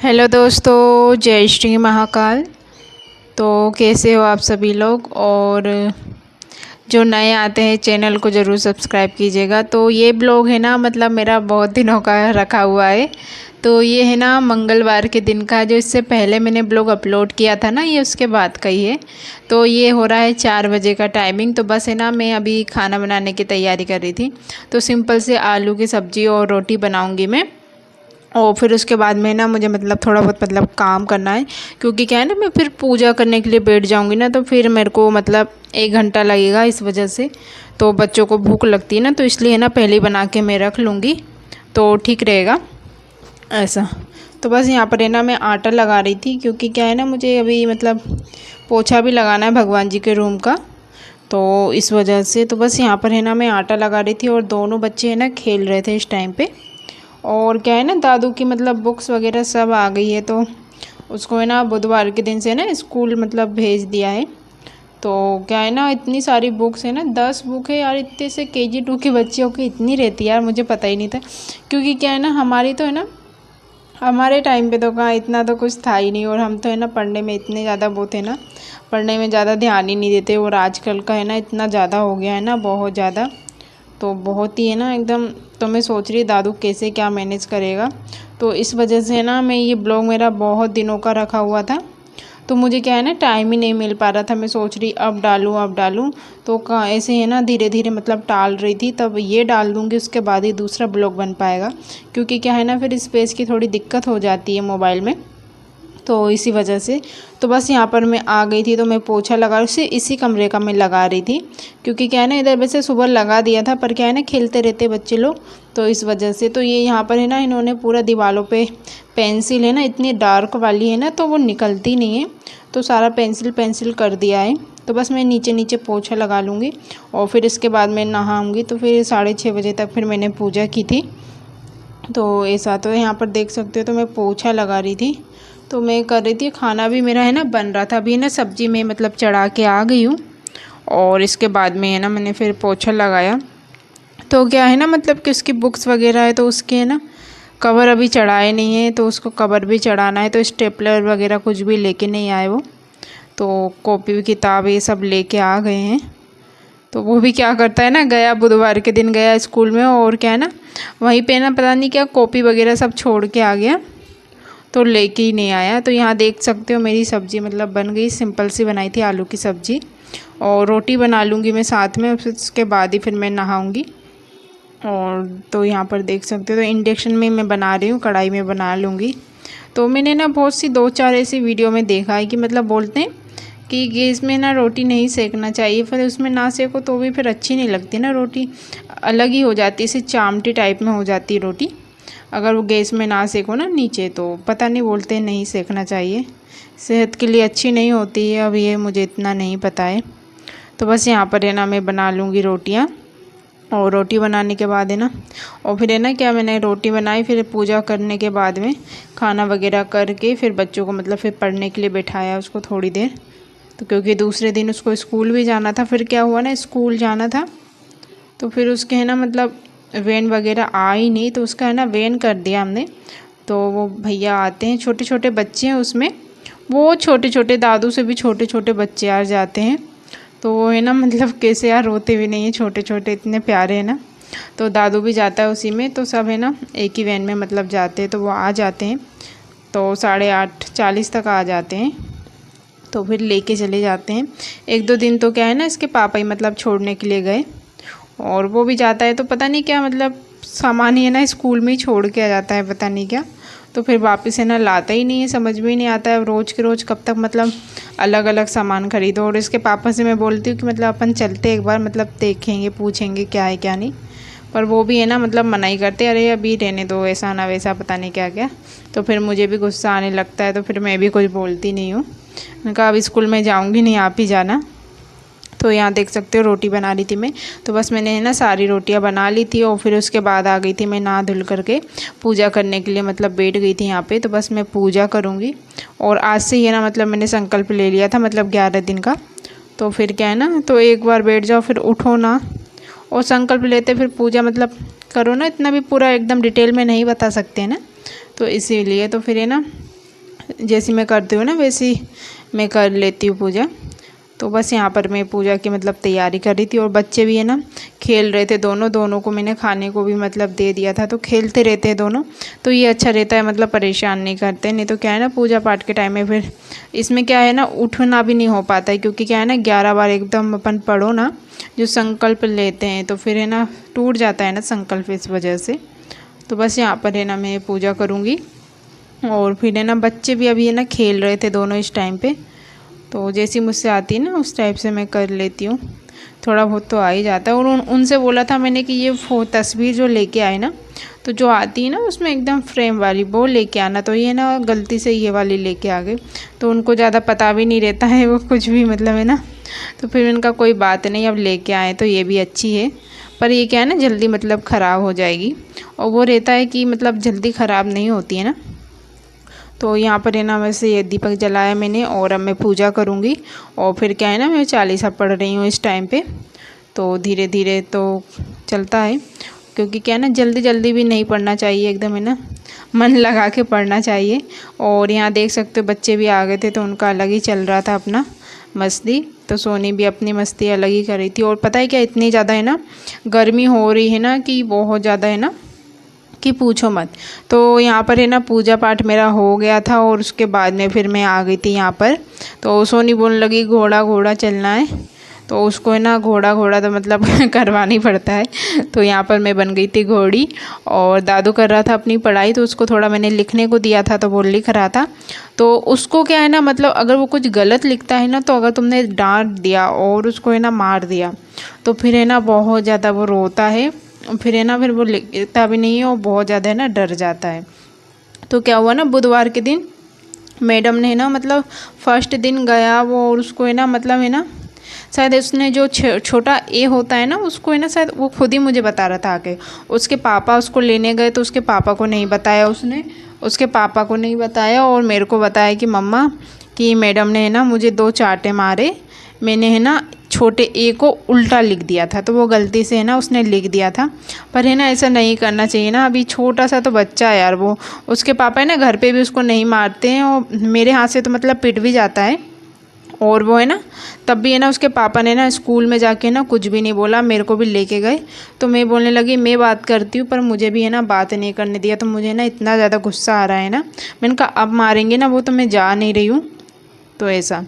Hello दोस्तों, जय श्री महाकाल। तो कैसे हो आप सभी लोग। और जो नए आते हैं चैनल को ज़रूर सब्सक्राइब कीजिएगा। तो ये ब्लॉग है ना, मतलब मेरा बहुत दिनों का रखा हुआ है। तो ये है ना मंगलवार के दिन का, जो इससे पहले मैंने ब्लॉग अपलोड किया था ना, ये उसके बाद का ही है। तो ये हो रहा है 4 बजे का टाइमिंग। तो बस है ना, मैं अभी खाना बनाने की तैयारी कर रही थी। तो सिंपल से आलू की सब्ज़ी और रोटी बनाऊँगी मैं। और फिर उसके बाद में ना मुझे मतलब थोड़ा बहुत मतलब काम करना है, क्योंकि क्या है ना, मैं फिर पूजा करने के लिए बैठ जाऊंगी ना, तो फिर मेरे को मतलब 1 घंटा लगेगा इस वजह से। तो बच्चों को भूख लगती है ना, तो इसलिए ना पहले ही बना के मैं रख लूँगी तो ठीक रहेगा ऐसा। तो बस यहाँ पर है ना मैं आटा लगा रही थी, क्योंकि क्या है ना, मुझे अभी मतलब पोछा भी लगाना है भगवान जी के रूम का। तो इस वजह से तो बस यहाँ पर है ना मैं आटा लगा रही थी, और दोनों बच्चे है ना खेल रहे थे इस टाइम पे। और क्या है ना, दादू की मतलब बुक्स वगैरह सब आ गई है, तो उसको है ना बुधवार के दिन से ना स्कूल मतलब भेज दिया है। तो क्या है ना, इतनी सारी बुक्स है ना, 10 बुक है यार। इतने से KG 2 के बच्चों की इतनी रहती है यार, मुझे पता ही नहीं था। क्योंकि क्या है ना, हमारी तो है ना, हमारे टाइम पे तो कहाँ इतना तो कुछ था ही नहीं। और हम तो है ना पढ़ने में इतने ज़्यादा वो थे ना, पढ़ने में ज़्यादा ध्यान ही नहीं देते। और आजकल का है ना इतना ज़्यादा हो गया है ना, बहुत ज़्यादा। तो बहुत ही है ना एकदम। तो मैं सोच रही दादू कैसे क्या मैनेज करेगा। तो इस वजह से ना मैं ये ब्लॉग मेरा बहुत दिनों का रखा हुआ था। तो मुझे क्या है ना टाइम ही नहीं मिल पा रहा था। मैं सोच रही अब डालूँ। तो कहाँ ऐसे है ना धीरे धीरे मतलब टाल रही थी। तब ये डाल दूँगी, उसके बाद ही दूसरा ब्लॉग बन पाएगा। क्योंकि क्या है ना, फिर स्पेस की थोड़ी दिक्कत हो जाती है मोबाइल में। तो इसी वजह से तो बस यहाँ पर मैं आ गई थी। तो मैं पोछा लगा उसे इसी कमरे का मैं लगा रही थी। क्योंकि क्या है ना, इधर वैसे सुबह लगा दिया था, पर क्या है ना खेलते रहते बच्चे लोग। तो इस वजह से तो ये यहाँ पर है ना, इन्होंने पूरा दीवारों पे पेंसिल है ना इतनी डार्क वाली है ना, तो वो निकलती नहीं है। तो सारा पेंसिल पेंसिल कर दिया है। तो बस मैं नीचे नीचे पोछा लगा लूँगी, और फिर इसके बाद मैं नहाऊँगी। तो फिर 6:30 बजे तक फिर मैंने पूजा की थी। तो ऐसा तो यहाँ पर देख सकते हो। तो मैं पोछा लगा रही थी, तो मैं कर रही थी। खाना भी मेरा है ना बन रहा था। अभी ना सब्ज़ी में मतलब चढ़ा के आ गई हूँ, और इसके बाद में है ना मैंने फिर पोछा लगाया। तो क्या है ना, मतलब कि उसकी बुक्स वगैरह है, तो उसके है ना कवर अभी चढ़ाए नहीं है। तो उसको कवर भी चढ़ाना है। तो स्टेपलर वगैरह कुछ भी लेके नहीं आए वो। तो कॉपी किताब ये सब लेके आ गए हैं। तो वो भी क्या करता है ना, गया बुधवार के दिन गया स्कूल में, और क्या है ना वहीं पे ना पता नहीं क्या कॉपी वगैरह सब छोड़ के आ गया, तो लेके ही नहीं आया। तो यहाँ देख सकते हो मेरी सब्ज़ी मतलब बन गई। सिंपल सी बनाई थी आलू की सब्ज़ी, और रोटी बना लूँगी मैं साथ में। फिर उसके बाद ही फिर मैं नहाऊँगी। और तो यहाँ पर देख सकते हो, तो इंडक्शन में मैं बना रही हूँ, कढ़ाई में बना लूँगी। तो मैंने ना बहुत सी 2-4 ऐसी वीडियो में देखा है कि मतलब बोलते हैं कि गैस में ना रोटी नहीं सेकना चाहिए। फिर उसमें ना सेको तो भी फिर अच्छी नहीं लगती ना रोटी, अलग ही हो जाती है, इसे चामटी टाइप में हो जाती है रोटी। अगर वो गैस में ना सेको ना नीचे, तो पता नहीं बोलते हैं नहीं सेकना चाहिए, सेहत के लिए अच्छी नहीं होती है। अब ये मुझे इतना नहीं पता है। तो बस यहाँ पर है ना मैं बना लूँगी रोटियाँ। और रोटी बनाने के बाद है ना, और फिर है ना क्या, मैंने रोटी बनाई, फिर पूजा करने के बाद में खाना वगैरह करके फिर बच्चों को मतलब फिर पढ़ने के लिए बैठाया उसको थोड़ी देर। तो क्योंकि दूसरे दिन उसको स्कूल भी जाना था। फिर क्या हुआ ना, स्कूल जाना था तो फिर उसके है ना मतलब वैन वगैरह आ ही नहीं, तो उसका है ना वैन कर दिया हमने। तो वो भैया आते हैं, छोटे छोटे बच्चे हैं उसमें, वो छोटे छोटे दादू से भी छोटे छोटे बच्चे आ जाते हैं। तो वो है ना मतलब कैसे यार रोते भी नहीं है, छोटे छोटे इतने प्यारे हैं ना। तो दादू भी जाता है उसी में, तो सब है ना एक ही वैन में मतलब जाते हैं। तो वो आ जाते हैं, तो 8:40 तक आ जाते हैं। तो फिर लेके चले जाते हैं। 1-2 दिन तो क्या है ना, इसके पापा ही मतलब छोड़ने के लिए गए। और वो भी जाता है तो पता नहीं क्या मतलब सामान ही है ना स्कूल में ही छोड़ के आ जाता है, पता नहीं क्या। तो फिर वापस है ना लाता ही नहीं है, समझ में ही नहीं आता है रोज़ के रोज़ कब तक मतलब अलग अलग सामान खरीदो। और इसके पापा से मैं बोलती हूँ कि मतलब अपन चलते एक बार, मतलब देखेंगे पूछेंगे क्या है क्या नहीं। पर वो भी है ना मतलब मना ही करते, अरे अभी रहने दो, ऐसा ना वैसा पता नहीं क्या क्या। तो फिर मुझे भी गुस्सा आने लगता है, तो फिर मैं भी कुछ बोलती नहीं हूँ। मैंने कहा अब स्कूल में जाऊँगी नहीं, आप ही जाना। तो यहाँ देख सकते हो रोटी बना रही थी मैं। तो बस मैंने है ना सारी रोटियाँ बना ली थी, और फिर उसके बाद आ गई थी मैं नहा धुल करके पूजा करने के लिए, मतलब बैठ गई थी यहाँ पे। तो बस मैं पूजा करूँगी। और आज से ही है ना मतलब मैंने संकल्प ले लिया था, मतलब 11 दिन का। तो फिर क्या है ना, तो एक बार बैठ जाओ फिर उठो ना, और संकल्प लेते फिर पूजा मतलब करो ना। इतना भी पूरा एकदम डिटेल में नहीं बता सकते हैं ना, तो इसीलिए तो फिर है ना जैसी मैं करती हूँ ना वैसी मैं कर लेती हूँ पूजा। तो बस यहाँ पर मैं पूजा की मतलब तैयारी कर रही थी और बच्चे भी है ना खेल रहे थे। दोनों को मैंने खाने को भी मतलब दे दिया था, तो खेलते रहते हैं दोनों। तो ये अच्छा रहता है, मतलब परेशान नहीं करते। नहीं तो क्या है ना पूजा पाठ के टाइम में फिर इसमें क्या है ना उठना भी नहीं हो पाता है, क्योंकि क्या है ना 11 बार एकदम अपन पढ़ो ना जो संकल्प लेते हैं, तो फिर है ना टूट जाता है ना संकल्प इस वजह से। तो बस यहाँ पर है ना मैं पूजा करूँगी। और फिर है ना बच्चे भी अभी है ना खेल रहे थे दोनों इस टाइम पे। तो जैसी मुझसे आती है ना उस टाइप से मैं कर लेती हूँ। थोड़ा बहुत तो आ ही जाता है। और उनसे बोला था मैंने कि ये तस्वीर जो लेके आए ना, तो जो आती है ना उसमें एकदम फ्रेम वाली वो लेके आना। तो ये ना गलती से ये वाली लेके आ गए। तो उनको ज़्यादा पता भी नहीं रहता है वो कुछ भी, मतलब है ना। तो फिर उनका कोई बात नहीं, अब लेके आए तो ये भी अच्छी है। पर ये क्या है ना जल्दी मतलब ख़राब हो जाएगी। और वो रहता है कि मतलब जल्दी ख़राब नहीं होती है ना। तो यहाँ पर है ना वैसे ये दीपक जलाया मैंने और अब मैं पूजा करूँगी। और फिर क्या है ना मैं चालीसा पढ़ रही हूँ इस टाइम पे। तो धीरे धीरे तो चलता है, क्योंकि क्या है ना जल्दी जल्दी भी नहीं पढ़ना चाहिए, एकदम है ना मन लगा के पढ़ना चाहिए। और यहाँ देख सकते हो बच्चे भी आ गए थे, तो उनका अलग ही चल रहा था अपना मस्ती। तो सोनी भी अपनी मस्ती अलग ही कर रही थी। और पता है क्या, इतनी ज़्यादा है ना गर्मी हो रही है ना कि बहुत ज़्यादा है ना कि पूछो मत। तो यहाँ पर है ना पूजा पाठ मेरा हो गया था और उसके बाद में फिर मैं आ गई थी यहाँ पर। तो सोनी बोलने लगी घोड़ा घोड़ा चलना है। तो उसको है ना घोड़ा घोड़ा तो मतलब करवाना ही पड़ता है। तो यहाँ पर मैं बन गई थी घोड़ी। और दादू कर रहा था अपनी पढ़ाई, तो उसको थोड़ा मैंने लिखने को दिया था तो वो लिख रहा था। तो उसको क्या है ना मतलब अगर वो कुछ गलत लिखता है ना, तो अगर तुमने डांट दिया और उसको है ना मार दिया, तो फिर है ना बहुत ज़्यादा वो रोता है। फिर है ना फिर वो लिखता भी नहीं है और बहुत ज़्यादा है ना डर जाता है। तो क्या हुआ ना बुधवार के दिन मैडम ने है ना मतलब फर्स्ट दिन गया वो, और उसको है ना मतलब है ना शायद उसने जो छोटा ए होता है ना उसको है ना शायद वो खुद ही मुझे बता रहा था आके। उसके पापा उसको लेने गए तो उसके पापा को नहीं बताया उसने। उसके पापा को नहीं बताया और मेरे को बताया कि मम्मा कि मैडम ने है ना मुझे 2 चांटे मारे। मैंने है ना छोटे ए को उल्टा लिख दिया था, तो वो गलती से है ना उसने लिख दिया था। पर है ना ऐसा नहीं करना चाहिए ना, अभी छोटा सा तो बच्चा है यार वो। उसके पापा है ना घर पे भी उसको नहीं मारते हैं, और मेरे हाथ से तो मतलब पिट भी जाता है। और वो है ना तब भी है ना उसके पापा ने ना स्कूल में जाके ना कुछ भी नहीं बोला, मेरे को भी लेके गए। तो मैं बोलने लगी मैं बात करती हूँ, पर मुझे भी है ना बात नहीं करने दिया। तो मुझे ना इतना ज़्यादा गुस्सा आ रहा है ना, मैंने कहा अब मारेंगे ना वो तो मैं जा नहीं रही हूँ। तो ऐसा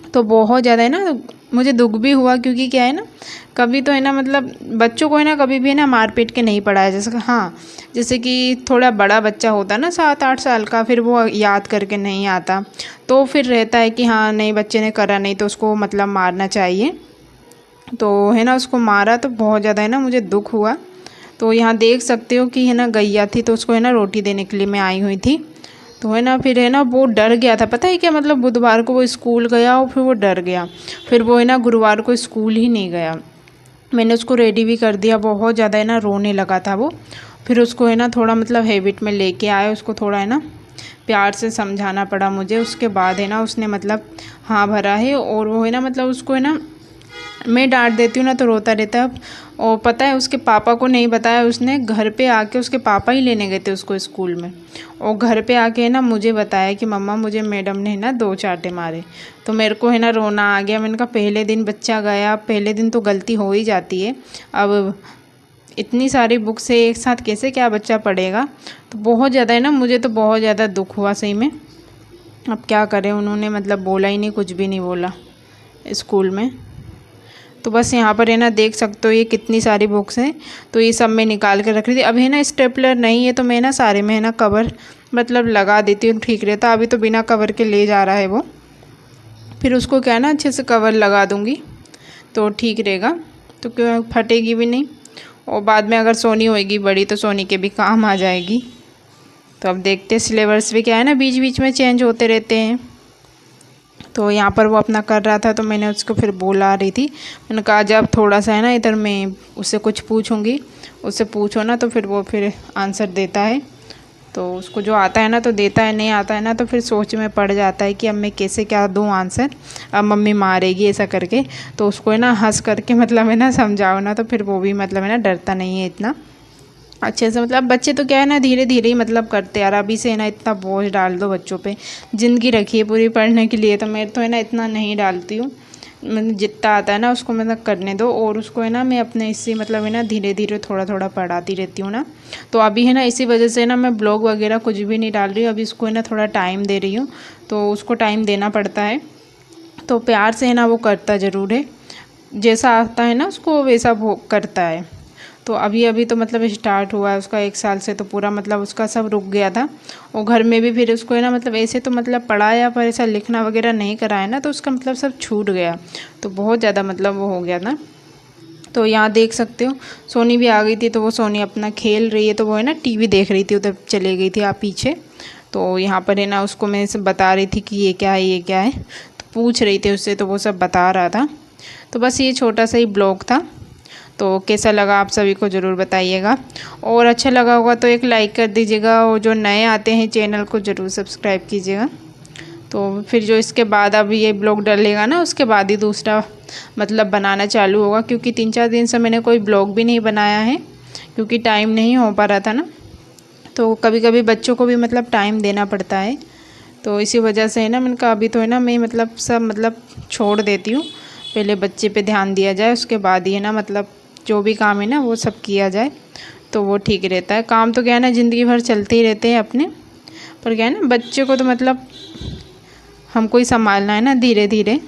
तो बहुत ज़्यादा है ना मुझे दुख भी हुआ, क्योंकि क्या है ना कभी तो है ना मतलब बच्चों को है ना कभी भी है ना मार पीट के नहीं पढ़ाया। जैसे हाँ, जैसे कि थोड़ा बड़ा बच्चा होता ना 7-8 साल का, फिर वो याद करके नहीं आता, तो फिर रहता है कि हाँ नहीं बच्चे ने करा नहीं तो उसको मतलब मारना चाहिए। तो है ना उसको मारा तो बहुत ज़्यादा है ना मुझे दुख हुआ। तो यहाँ देख सकते हो कि है ना गैया थी, तो उसको है ना रोटी देने के लिए मैं आई हुई थी। तो है ना फिर है ना वो डर गया था, पता है क्या, मतलब बुधवार को वो स्कूल गया और फिर वो डर गया। फिर वो है ना गुरुवार को स्कूल ही नहीं गया। मैंने उसको रेडी भी कर दिया, बहुत ज़्यादा है ना रोने लगा था वो। फिर उसको है ना थोड़ा मतलब हैबिट में लेके आए, उसको थोड़ा है ना प्यार से समझाना पड़ा मुझे। उसके बाद है ना उसने मतलब हाँ भरा है। और वो है ना मतलब उसको है ना मैं डांट देती हूँ ना तो रोता रहता है। और पता है उसके पापा को नहीं बताया उसने, घर पे आके उसके पापा ही लेने गए थे उसको स्कूल में। और घर पे आके है ना मुझे बताया कि मम्मा मुझे मैडम ने है ना 2 चांटे मारे। तो मेरे को है ना रोना आ गया। मैंने कहा पहले दिन बच्चा गया, पहले दिन तो गलती हो ही जाती है। अब इतनी सारी बुक से एक साथ कैसे क्या बच्चा पढ़ेगा। तो बहुत ज़्यादा है ना मुझे तो बहुत ज़्यादा दुख हुआ सही में। अब क्या करें, उन्होंने मतलब बोला ही नहीं, कुछ भी नहीं बोला स्कूल में। तो बस यहाँ पर है ना देख सकते हो ये कितनी सारी बुक्स हैं। तो ये सब मैं निकाल के रख रही थी। अभी है ना स्टेपलर नहीं है, तो मैं ना सारे में है ना कवर मतलब लगा देती हूँ, ठीक रहता। अभी तो बिना कवर के ले जा रहा है वो, फिर उसको क्या है ना अच्छे से कवर लगा दूँगी तो ठीक रहेगा, तो क्यों फटेगी भी नहीं। और बाद में अगर सोनी होएगी बड़ी तो सोनी के भी काम आ जाएगी। तो अब देखते सिलेबस भी क्या है ना बीच बीच में चेंज होते रहते हैं। तो यहाँ पर वो अपना कर रहा था, तो मैंने उसको फिर बोला रही थी, मैंने कहा जब थोड़ा सा है ना इधर मैं उससे कुछ पूछूंगी, उससे पूछो ना तो फिर वो फिर आंसर देता है। तो उसको जो आता है ना तो देता है, नहीं आता है ना तो फिर सोच में पड़ जाता है कि अब मैं कैसे क्या दूँ आंसर, अब मम्मी मारेगी ऐसा करके। तो उसको है ना हंस करके मतलब है ना समझाओ ना, तो फिर वो भी मतलब है ना डरता नहीं है इतना। अच्छे से, मतलब बच्चे तो क्या है ना धीरे धीरे ही मतलब करते यार, अभी से है ना इतना बोझ डाल दो बच्चों पे। ज़िंदगी रखी है पूरी पढ़ने के लिए, तो मैं तो है ना इतना नहीं डालती हूँ। मतलब जितना आता है ना उसको मतलब करने दो, और उसको है ना मैं अपने इससे मतलब है ना धीरे धीरे थोड़ा थोड़ा पढ़ाती रहती हूँ ना। तो अभी है ना इसी वजह से ना मैं ब्लॉग वगैरह कुछ भी नहीं डाल रही हूँ, अभी इसको है ना थोड़ा टाइम दे रही हूँ, तो उसको टाइम देना पड़ता है। तो प्यार से है ना वो करता ज़रूर है, जैसा आता है ना उसको वैसा वो करता है। तो अभी अभी तो मतलब स्टार्ट हुआ है उसका 1 साल से, तो पूरा मतलब उसका सब रुक गया था। और घर में भी फिर उसको है ना मतलब ऐसे तो मतलब पढ़ाया पर ऐसा लिखना वगैरह नहीं कराया ना, तो उसका मतलब सब छूट गया, तो बहुत ज़्यादा मतलब वो हो गया था। तो यहाँ देख सकते हो सोनी भी आ गई थी, तो वो सोनी अपना खेल रही है, तो वो है ना टीवी देख रही थी, उधर चली गई थी आप पीछे। तो यहाँ पर है ना उसको मैं सब बता रही थी कि ये क्या है ये क्या है, तो पूछ रही थी उससे, तो वो सब बता रहा था। तो बस ये छोटा सा ही ब्लॉग था। तो कैसा लगा आप सभी को ज़रूर बताइएगा, और अच्छा लगा होगा तो एक लाइक कर दीजिएगा, और जो नए आते हैं चैनल को ज़रूर सब्सक्राइब कीजिएगा। तो फिर जो इसके बाद अब ये ब्लॉग डलेगा ना उसके बाद ही दूसरा मतलब बनाना चालू होगा, क्योंकि 3-4 दिन से मैंने कोई ब्लॉग भी नहीं बनाया है, क्योंकि टाइम नहीं हो पा रहा था ना। तो कभी कभी बच्चों को भी मतलब टाइम देना पड़ता है, तो इसी वजह से है ना मैंने कहा अभी तो है ना मैं मतलब सब मतलब छोड़ देती हूँ, पहले बच्चे पे ध्यान दिया जाए, उसके बाद ही है ना मतलब जो भी काम है ना वो सब किया जाए, तो वो ठीक रहता है। काम तो क्या है ना ज़िंदगी भर चलते ही रहते हैं अपने, पर क्या है ना बच्चे को तो मतलब हमको ही संभालना है ना धीरे धीरे।